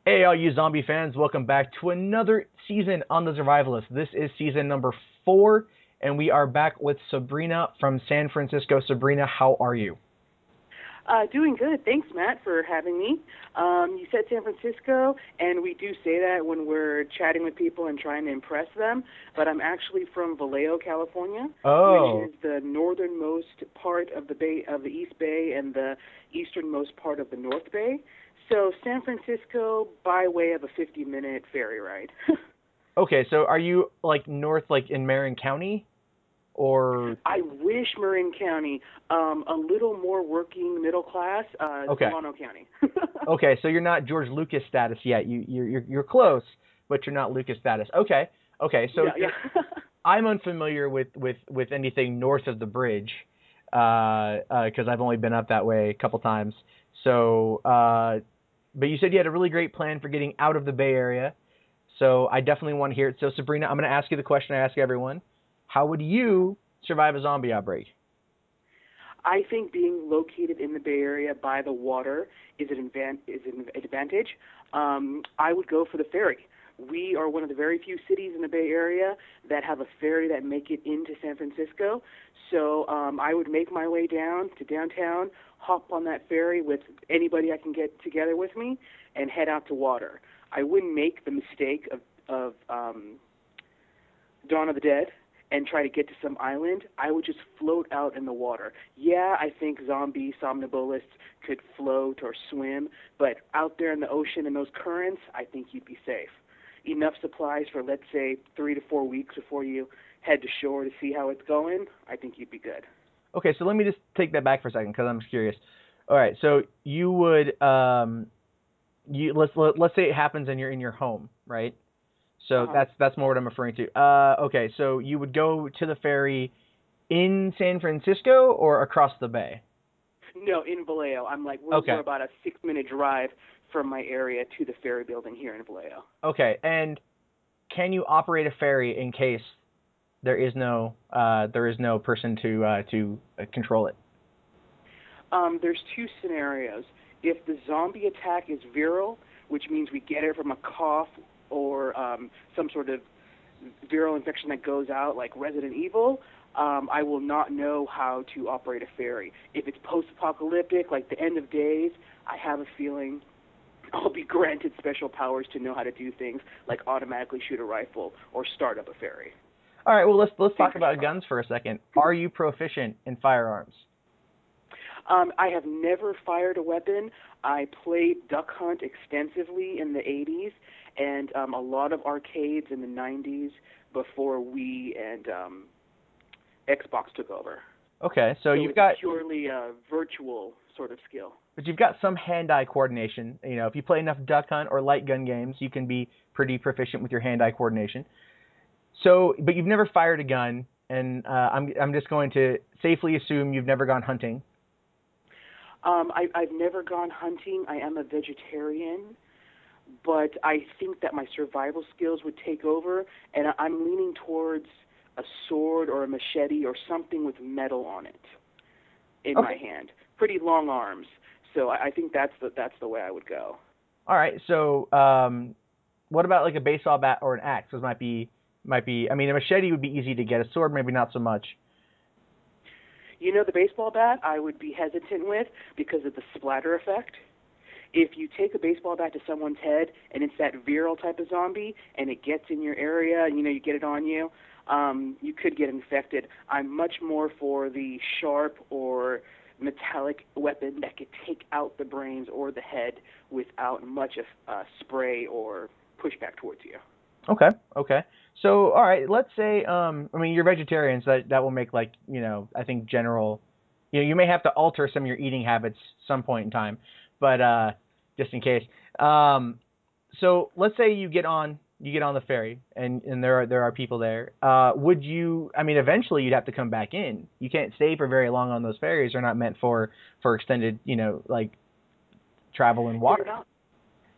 Hey, all you zombie fans, welcome back to another season on the Zurvivalist. This is season number 4, and we are back with Sabrina from San Francisco. Sabrina, how are you? Doing good. Thanks, Matt, for having me. You said San Francisco, and we do say that when we're chatting with people and trying to impress them, but I'm actually from Vallejo, California, which is the northernmost part of the East Bay and the easternmost part of the North Bay. So San Francisco by way of a 50-minute ferry ride. Okay, so are you like north, like in Marin County, or? I wish Marin County, a little more working middle class, Okay. Solano County. Okay, so you're not George Lucas status yet. You're close, but you're not Lucas status. Okay. So yeah. I'm unfamiliar with anything north of the bridge, because I've only been up that way a couple times. So, but you said you had a really great plan for getting out of the Bay Area. So I definitely want to hear it. So Sabrina, I'm going to ask you the question I ask everyone. How would you survive a zombie outbreak? I think being located in the Bay Area by the water is an advantage. I would go for the ferry. We are one of the very few cities in the Bay Area that have a ferry that make it into San Francisco. So I would make my way down to downtown, hop on that ferry with anybody I can get together with me, and head out to water. I wouldn't make the mistake of Dawn of the Dead and try to get to some island. I would just float out in the water. Yeah, I think zombie somnambulists could float or swim, but out there in the ocean in those currents, I think you'd be safe. Enough supplies for, let's say, 3 to 4 weeks before you head to shore to see how it's going, I think you'd be good. Okay, so let me just take that back for a second because I'm curious. All right, so you would let's say it happens and you're in your home, right? So that's more what I'm referring to. Okay, so you would go to the ferry in San Francisco or across the bay? No, in Vallejo. We're about a 6-minute drive from my area to the ferry building here in Vallejo. Okay, and can you operate a ferry in case there is no person to control it? There's 2 scenarios. If the zombie attack is viral, which means we get it from a cough or some sort of viral infection that goes out like Resident Evil, I will not know how to operate a ferry. If it's post-apocalyptic, like the end of days, I have a feeling I'll be granted special powers to know how to do things like automatically shoot a rifle or start up a ferry. All right, well, let's talk about guns for a second. Are you proficient in firearms? I have never fired a weapon. I played duck hunt extensively in the 80s and a lot of arcades in the 90s before Wii and Xbox took over. Okay, so you've it's got purely a virtual sort of skill. But you've got some hand-eye coordination. You know, if you play enough duck hunt or light gun games, you can be pretty proficient with your hand-eye coordination. So, but you've never fired a gun, and I'm just going to safely assume you've never gone hunting. I've never gone hunting. I am a vegetarian, but I think that my survival skills would take over, and I'm leaning towards a sword or a machete or something with metal on it in my hand. Pretty long arms. So I think that's the way I would go. All right. So what about like a baseball bat or an axe? Those might be. I mean, a machete would be easy to get. A sword, maybe not so much. You know, the baseball bat I would be hesitant with because of the splatter effect. If you take a baseball bat to someone's head and it's that viral type of zombie and it gets in your area and, you get it on you, you could get infected. I'm much more for the sharp or metallic weapon that could take out the brains or the head without much of spray or pushback towards you. Okay. So, all right, let's say, I mean, you're vegetarian, so that will make, like, I think general, you may have to alter some of your eating habits some point in time, but just in case. So let's say you get on the ferry and there are people there. Would you, I mean, eventually you'd have to come back in. You can't stay for very long on those ferries. They're not meant for extended, like travel in water.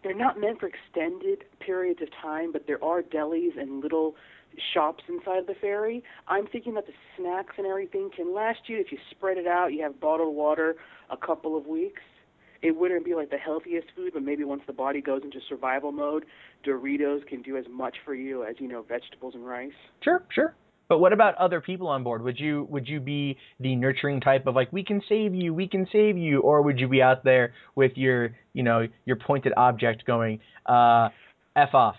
They're not meant for extended periods of time, but there are delis and little shops inside the ferry. I'm thinking that the snacks and everything can last you, if you spread it out, you have bottled water, a couple of weeks. It wouldn't be like the healthiest food, but maybe once the body goes into survival mode, Doritos can do as much for you as, vegetables and rice. Sure, sure. But what about other people on board? Would you be the nurturing type of like, we can save you, or would you be out there with your pointed object going, F off?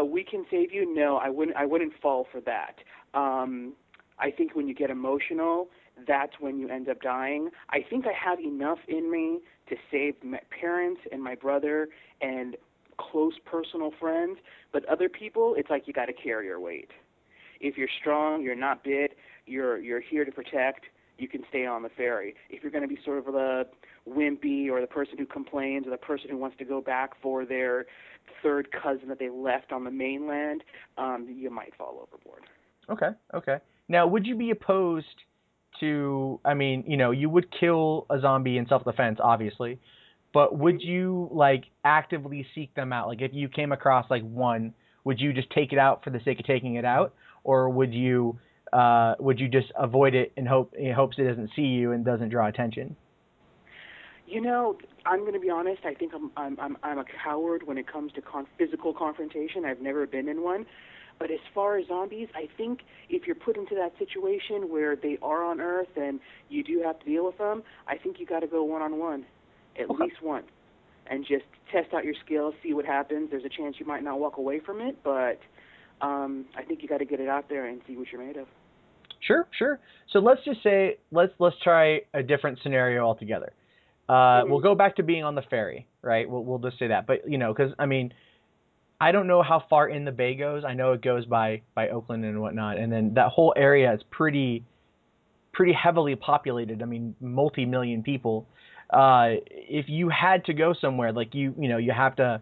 We can save you. No, I wouldn't fall for that. I think when you get emotional, that's when you end up dying. I think I have enough in me to save my parents and my brother and close personal friends, but other people, it's like you got to carry your weight. If you're strong, you're not bit, you're here to protect, you can stay on the ferry. If you're going to be sort of the wimpy or the person who complains or the person who wants to go back for their third cousin that they left on the mainland, you might fall overboard. Okay. Now, would you be opposed to, you would kill a zombie in self-defense, obviously, but would you, actively seek them out? Like, if you came across, one, would you just take it out for the sake of taking it out? Or would you just avoid it in hopes it doesn't see you and doesn't draw attention? I'm going to be honest. I think I'm a coward when it comes to physical confrontation. I've never been in one. But as far as zombies, I think if you're put into that situation where they are on Earth and you do have to deal with them, I think you got to go one-on-one, at least one, and just test out your skills, see what happens. There's a chance you might not walk away from it, but I think you got to get it out there and see what you're made of. Sure. So let's just say let's try a different scenario altogether. We'll go back to being on the ferry, right? We'll just say that, but because I don't know how far in the bay goes. I know it goes by Oakland and whatnot, and then that whole area is pretty heavily populated. Multi-million people. If you had to go somewhere, you have to,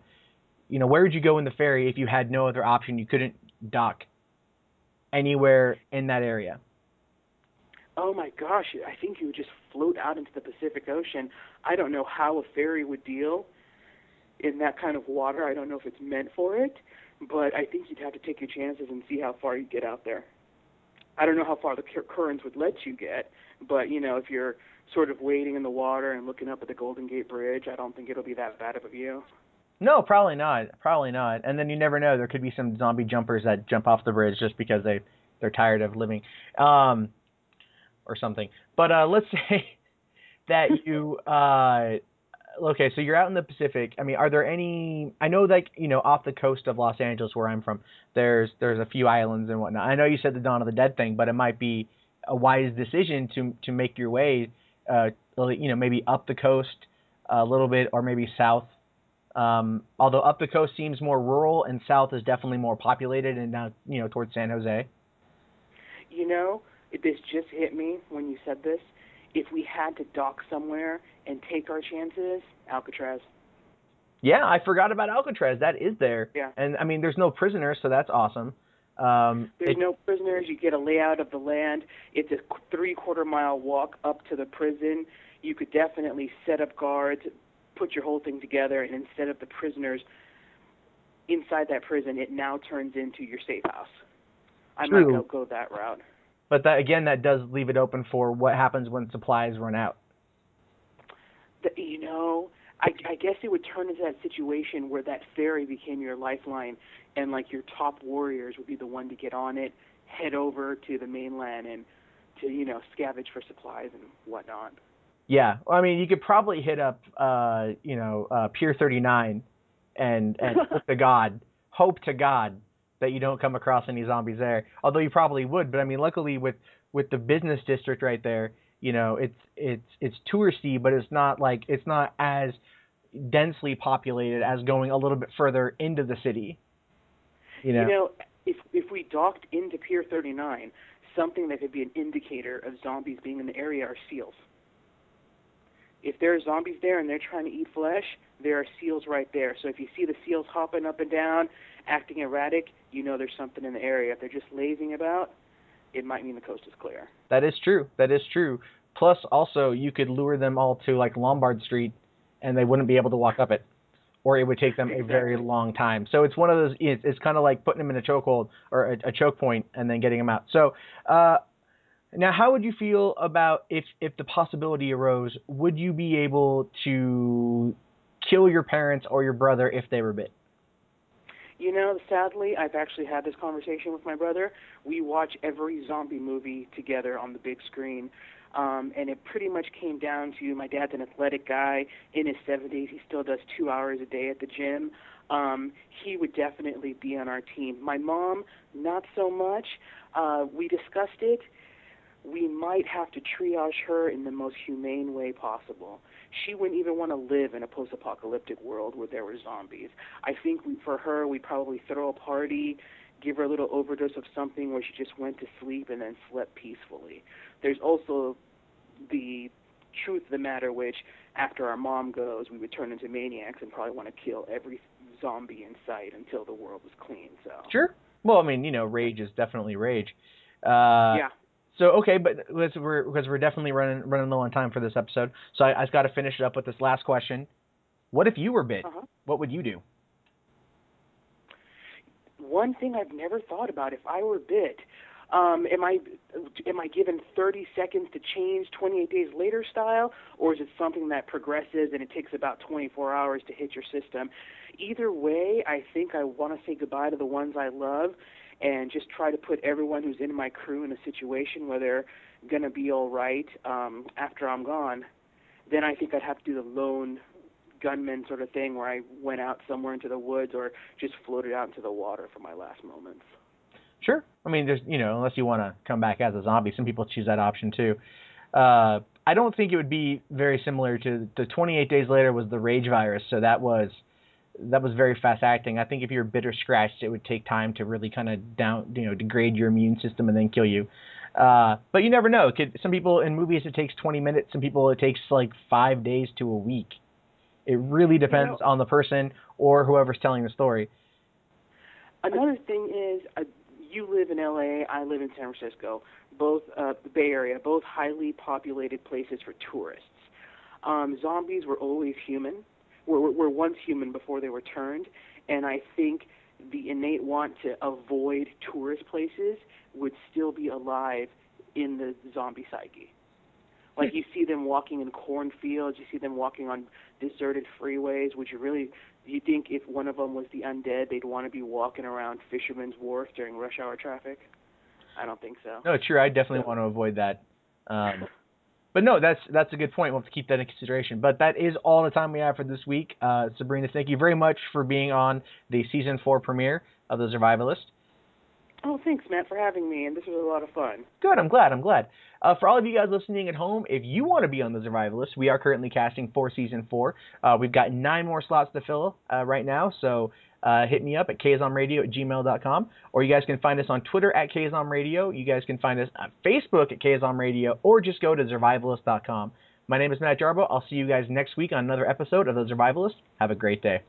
where would you go in the ferry if you had no other option? You couldn't dock anywhere in that area. Oh my gosh, I think you would just float out into the Pacific Ocean. I don't know how a ferry would deal in that kind of water. I don't know if it's meant for it, but I think you'd have to take your chances and see how far you get out there. I don't know how far the currents would let you get, but, if you're sort of wading in the water and looking up at the Golden Gate Bridge, I don't think it'll be that bad of a view. No, probably not. And then you never know. There could be some zombie jumpers that jump off the bridge just because they're tired of living, or something. But let's say that you okay, so you're out in the Pacific. Are there any? I know, off the coast of Los Angeles, where I'm from, there's a few islands and whatnot. I know you said the Dawn of the Dead thing, but it might be a wise decision to make your way, maybe up the coast a little bit, or maybe south. Although up the coast seems more rural, and south is definitely more populated, and now towards San Jose. This just hit me when you said this. If we had to dock somewhere and take our chances, Alcatraz. Yeah, I forgot about Alcatraz. That is there. Yeah. And there's no prisoners, so that's awesome. There's no prisoners. You get a layout of the land. It's a 3/4 mile walk up to the prison. You could definitely set up guards, put your whole thing together, and instead of the prisoners inside that prison, it now turns into your safe house. I might go that route. But that does leave it open for what happens when supplies run out. I guess it would turn into that situation where that ferry became your lifeline, and your top warriors would be the one to get on it, head over to the mainland, and to scavenge for supplies and whatnot. Yeah, you could probably hit up Pier 39 and hope to God that you don't come across any zombies there. Although you probably would, but luckily with the business district right there, it's touristy, but it's not as densely populated as going a little bit further into the city. If we docked into Pier 39, something that could be an indicator of zombies being in the area are seals. If there are zombies there and they're trying to eat flesh, there are seals right there. So if you see the seals hopping up and down, acting erratic, there's something in the area. If they're just lazing about, it might mean the coast is clear. That is true. Plus, also, you could lure them all to Lombard Street, and they wouldn't be able to walk up it, or it would take them a very long time. So it's one of those. It's kind of like putting them in a chokehold or a choke point and then getting them out. So Now, how would you feel about if the possibility arose? Would you be able to kill your parents or your brother if they were bit? You know, sadly, I've actually had this conversation with my brother. We watch every zombie movie together on the big screen. And it pretty much came down to my dad's an athletic guy in his 70s. He still does 2 hours a day at the gym. He would definitely be on our team. My mom, not so much. We discussed it. We might have to triage her in the most humane way possible. She wouldn't even want to live in a post-apocalyptic world where there were zombies. I think for her, we'd probably throw a party, give her a little overdose of something where she just went to sleep and then slept peacefully. There's also the truth of the matter, which after our mom goes, we would turn into maniacs and probably want to kill every zombie in sight until the world was clean. So Sure. Well, I mean, rage is definitely rage. Yeah. So okay, but because we're definitely running low on time for this episode, so I just got to finish it up with this last question. What if you were bit? Uh-huh. What would you do? One thing I've never thought about, if I were bit, am I given 30 seconds to change 28 days later style, or is it something that progresses and it takes about 24 hours to hit your system? Either way, I think I want to say goodbye to the ones I love and just try to put everyone who's in my crew in a situation where they're going to be all right after I'm gone. Then I think I'd have to do the lone gunman sort of thing where I went out somewhere into the woods or just floated out into the water for my last moments. Sure. I mean, there's unless you want to come back as a zombie, some people choose that option too. I don't think it would be very similar to the 28 days later was the rage virus, so that was very fast acting. I think if you were bit or scratched, it would take time to really kind of degrade your immune system and then kill you. But you never know. Some people in movies it takes 20 minutes. Some people it takes like 5 days to a week. It really depends on the person or whoever's telling the story. Another thing is, you live in L.A., I live in San Francisco, both the Bay Area, both highly populated places for tourists. Zombies were always human. Were once human before they were turned, and I think the innate want to avoid tourist places would still be alive in the zombie psyche. Like you see them walking in cornfields, you see them walking on deserted freeways. Do you think if one of them was the undead, they'd want to be walking around Fisherman's Wharf during rush hour traffic? I don't think so. No, sure, I definitely want to avoid that. But no, that's a good point. We'll have to keep that in consideration. But that is all the time we have for this week. Sabrina, thank you very much for being on the Season 4 premiere of The Zurvivalist. Oh, thanks, Matt, for having me, and this was a lot of fun. Good, I'm glad. For all of you guys listening at home, if you want to be on The Zurvivalist, we are currently casting for Season 4. We've got 9 more slots to fill right now, so hit me up at kzomradio@gmail.com, or you guys can find us on Twitter at KZOM You guys can find us on Facebook at KZOM Radio, or just go to Zurvivalist.com. My name is Matt Jarbo. I'll see you guys next week on another episode of The Zurvivalist. Have a great day.